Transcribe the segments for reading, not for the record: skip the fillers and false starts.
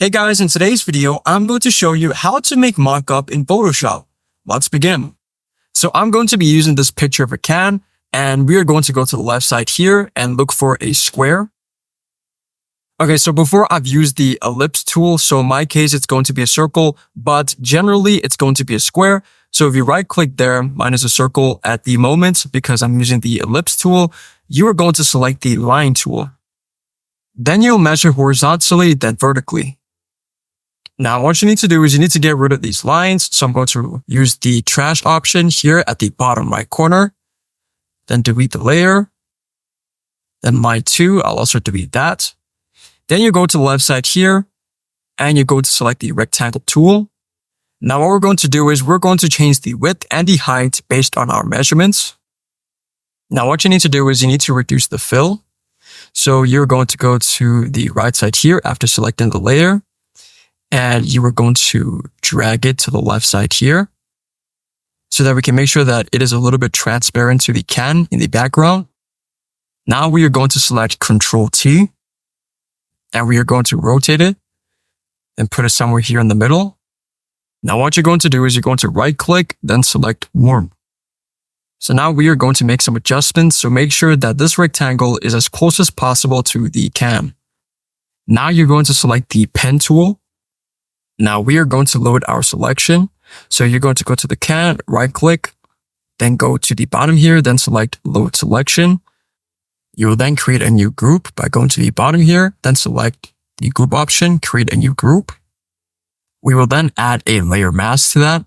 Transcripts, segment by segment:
Hey guys, in today's video, I'm going to show you how to make mockup in Photoshop. Let's begin. So I'm going to be using this picture of a can, and we are going to go to the left side here and look for a square. Okay, so before I've used the ellipse tool, so in my case, it's going to be a circle, but generally it's going to be a square. So if you right click there, mine is a circle at the moment because I'm using the ellipse tool, you are going to select the line tool. Then you'll measure horizontally, then vertically. Now, what you need to do is you need to get rid of these lines. So I'm going to use the trash option here at the bottom right corner. Then delete the layer. Then line 2, I'll also delete that. Then you go to the left side here and you go to select the rectangle tool. Now, what we're going to do is we're going to change the width and the height based on our measurements. Now, what you need to do is you need to reduce the fill. So you're going to go to the right side here after selecting the layer. And you are going to drag it to the left side here so that we can make sure that it is a little bit transparent to the can in the background. Now we are going to select Ctrl T and we are going to rotate it and put it somewhere here in the middle. Now what you're going to do is you're going to right click, then select Warp. So now we are going to make some adjustments. So make sure that this rectangle is as close as possible to the can. Now you're going to select the pen tool. Now we are going to load our selection. So you're going to go to the can, right click, then go to the bottom here, then select load selection. You will then create a new group by going to the bottom here, then select the group option, create a new group. We will then add a layer mask to that.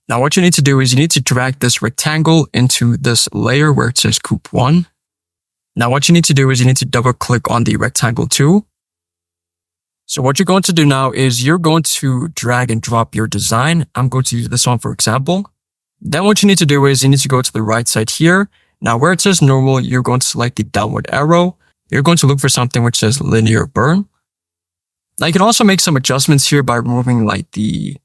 Now what you need to do is you need to drag this rectangle into this layer where it says group 1. Now what you need to do is you need to double click on the rectangle tool. So what you're going to do now is you're going to drag and drop your design. I'm going to use this one for example. Then what you need to do is you need to go to the right side here. Now where it says normal, you're going to select the downward arrow. You're going to look for something which says linear burn. Now you can also make some adjustments here by removing like the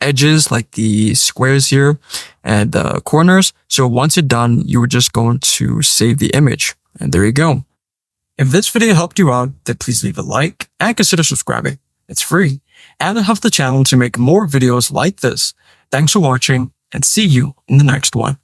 edges, like the squares here and the corners. So once it's done, you are just going to save the image. And there you go. If this video helped you out, then please leave a like and consider subscribing. It's free and it helps the channel to make more videos like this. Thanks for watching and see you in the next one.